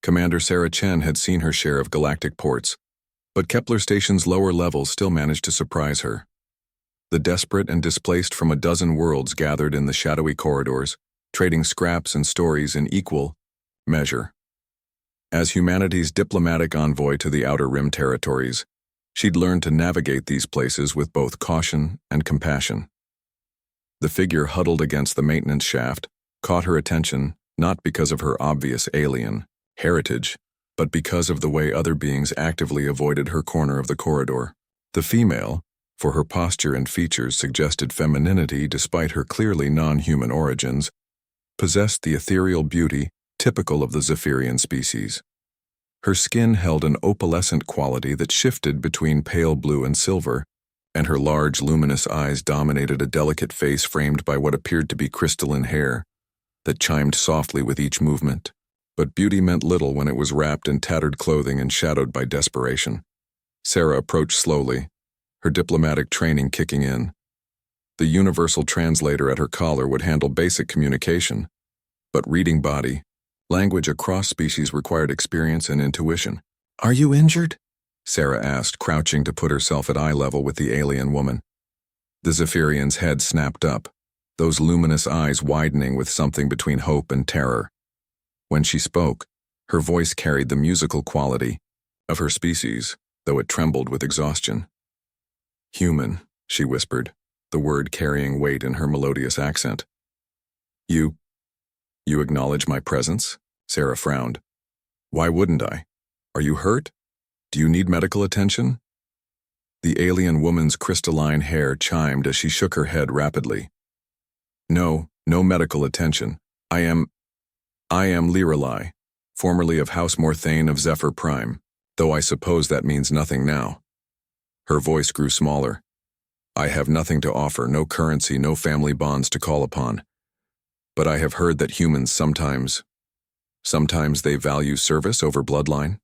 Commander Sarah Chen had seen her share of galactic ports, but Kepler Station's lower levels still managed to surprise her. The desperate and displaced from a dozen worlds gathered in the shadowy corridors, trading scraps and stories in equal measure. As humanity's diplomatic envoy to the Outer Rim territories, she'd learned to navigate these places with both caution and compassion. The figure huddled against the maintenance shaft caught her attention not because of her obvious alien heritage, but because of the way other beings actively avoided her corner of the corridor. The female, for her posture and features suggested femininity despite her clearly non-human origins, possessed the ethereal beauty typical of the Zephyrian species. Her skin held an opalescent quality that shifted between pale blue and silver, and her large, luminous eyes dominated a delicate face framed by what appeared to be crystalline hair that chimed softly with each movement. But beauty meant little when it was wrapped in tattered clothing and shadowed by desperation. Sarah approached slowly, her diplomatic training kicking in. The universal translator at her collar would handle basic communication, but reading body, language across species required experience and intuition. "Are you injured?" Sarah asked, crouching to put herself at eye level with the alien woman. The Zephyrian's head snapped up, those luminous eyes widening with something between hope and terror. When she spoke, her voice carried the musical quality of her species, though it trembled with exhaustion. "Human," she whispered, the word carrying weight in her melodious accent. You acknowledge my presence?" Sarah frowned. "Why wouldn't I? Are you hurt? Do you need medical attention?" The alien woman's crystalline hair chimed as she shook her head rapidly. No medical attention. I am Lirelai, formerly of House Morthane of Zephyr Prime, though I suppose that means nothing now. Her voice grew smaller. "I have nothing to offer, no currency, no family bonds to call upon. But I have heard that humans sometimes they value service over bloodline."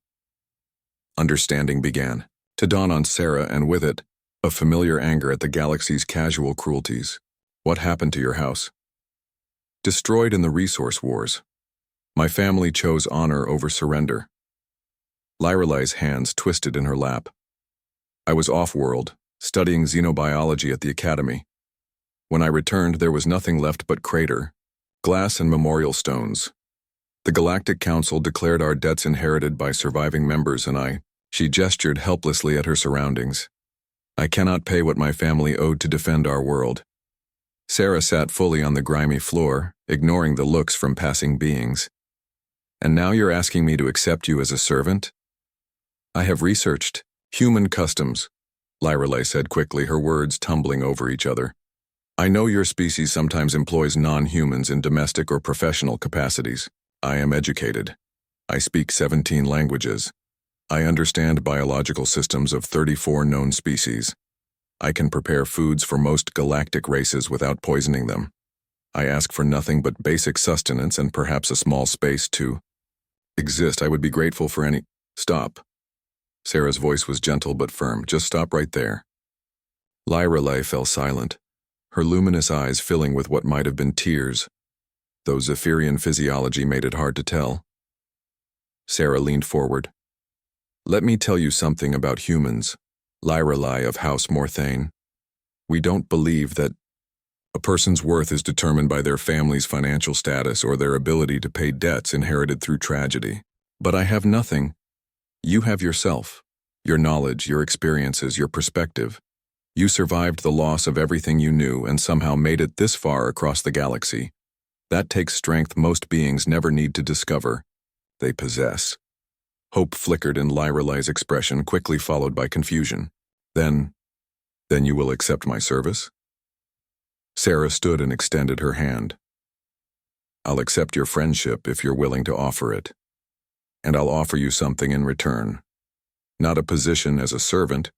Understanding began to dawn on Sarah, and with it, a familiar anger at the galaxy's casual cruelties. "What happened to your house?" "Destroyed in the resource wars. My family chose honor over surrender." Lirelai's hands twisted in her lap. "I was off-world, studying xenobiology at the academy. When I returned, there was nothing left but crater, glass and memorial stones. The Galactic Council declared our debts inherited by surviving members, and she gestured helplessly at her surroundings. I cannot pay what my family owed to defend our world." Sarah sat fully on the grimy floor, ignoring the looks from passing beings. "And now you're asking me to accept you as a servant?" "I have researched human customs," Lirelai said quickly, her words tumbling over each other. "I know your species sometimes employs non-humans in domestic or professional capacities. I am educated. I speak 17 languages. I understand biological systems of 34 known species. I can prepare foods for most galactic races without poisoning them. I ask for nothing but basic sustenance and perhaps a small space to exist. I would be grateful for any—" "Stop." Sarah's voice was gentle but firm. "Just stop right there." Lirelai fell silent, her luminous eyes filling with what might have been tears, though Zephyrian physiology made it hard to tell. Sarah leaned forward. "Let me tell you something about humans, Lirelai of House Morthane. We don't believe that a person's worth is determined by their family's financial status or their ability to pay debts inherited through tragedy. But I have nothing. You have yourself, your knowledge, your experiences, your perspective. You survived the loss of everything you knew and somehow made it this far across the galaxy. That takes strength most beings never need to discover. They possess." Hope flickered in Lirelai's expression, quickly followed by confusion. Then you will accept my service?" Sarah stood and extended her hand. "I'll accept your friendship if you're willing to offer it. And I'll offer you something in return. Not a position as a servant,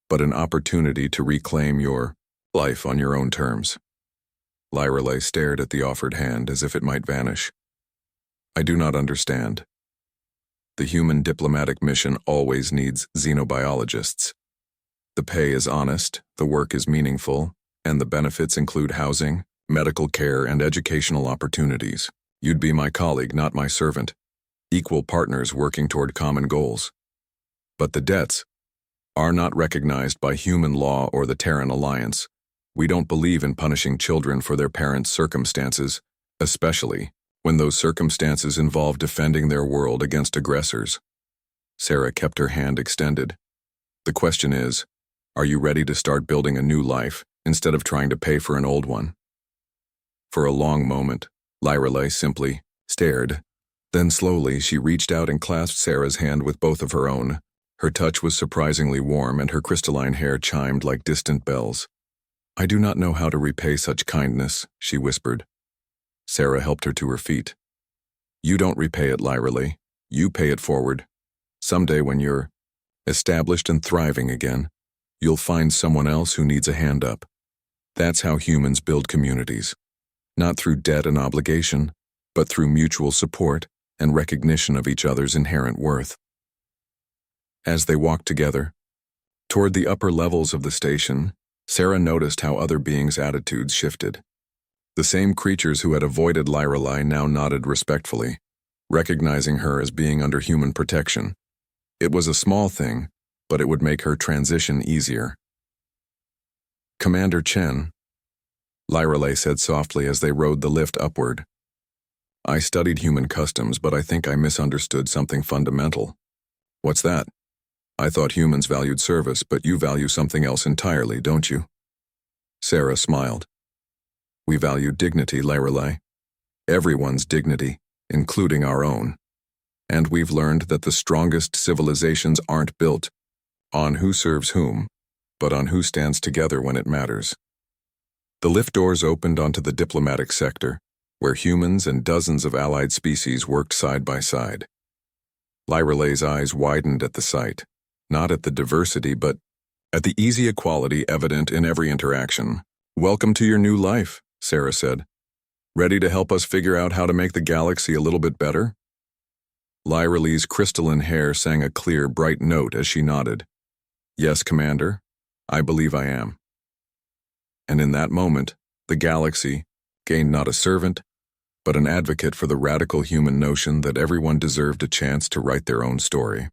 but an opportunity to reclaim your life on your own terms." Lirelai stared at the offered hand as if it might vanish. "I do not understand. The human diplomatic mission always needs xenobiologists. The pay is honest, the work is meaningful, and the benefits include housing, medical care, and educational opportunities. You'd be my colleague, not my servant. equal partners working toward common goals. But the debts are not recognized by human law or the Terran Alliance. We don't believe in punishing children for their parents' circumstances, especially when those circumstances involve defending their world against aggressors. Sarah kept her hand extended. The question is, are you ready to start building a new life instead of trying to pay for an old one? For a long moment, Lyrelei simply stared. Then slowly she reached out and clasped Sarah's hand with both of her own. Her touch was surprisingly warm and her crystalline hair chimed like distant bells. "I do not know how to repay such kindness," she whispered. Sarah helped her to her feet. "You don't repay it, Lyrelei. You pay it forward. Someday when you're established and thriving again, you'll find someone else who needs a hand up. That's how humans build communities. Not through debt and obligation, but through mutual support and recognition of each other's inherent worth." As they walked together toward the upper levels of the station, Sarah noticed how other beings' attitudes shifted. The same creatures who had avoided Lyrelei now nodded respectfully, recognizing her as being under human protection. It was a small thing, but it would make her transition easier. "Commander Chen," Lyrelei said softly as they rode the lift upward. "I studied human customs, but I think I misunderstood something fundamental." "What's that?" "I thought humans valued service, but you value something else entirely, don't you?" Sarah smiled. "We value dignity, Lyrelei. Everyone's dignity, including our own. And we've learned that the strongest civilizations aren't built on who serves whom, but on who stands together when it matters." The lift doors opened onto the diplomatic sector, where humans and dozens of allied species worked side by side. Lyrelei's eyes widened at the sight, not at the diversity, but at the easy equality evident in every interaction. "Welcome to your new life," Sarah said. "Ready to help us figure out how to make the galaxy a little bit better?" Lyrelei's crystalline hair sang a clear, bright note as she nodded. "Yes, Commander, I believe I am." And in that moment, the galaxy gained not a servant, but an advocate for the radical human notion that everyone deserved a chance to write their own story.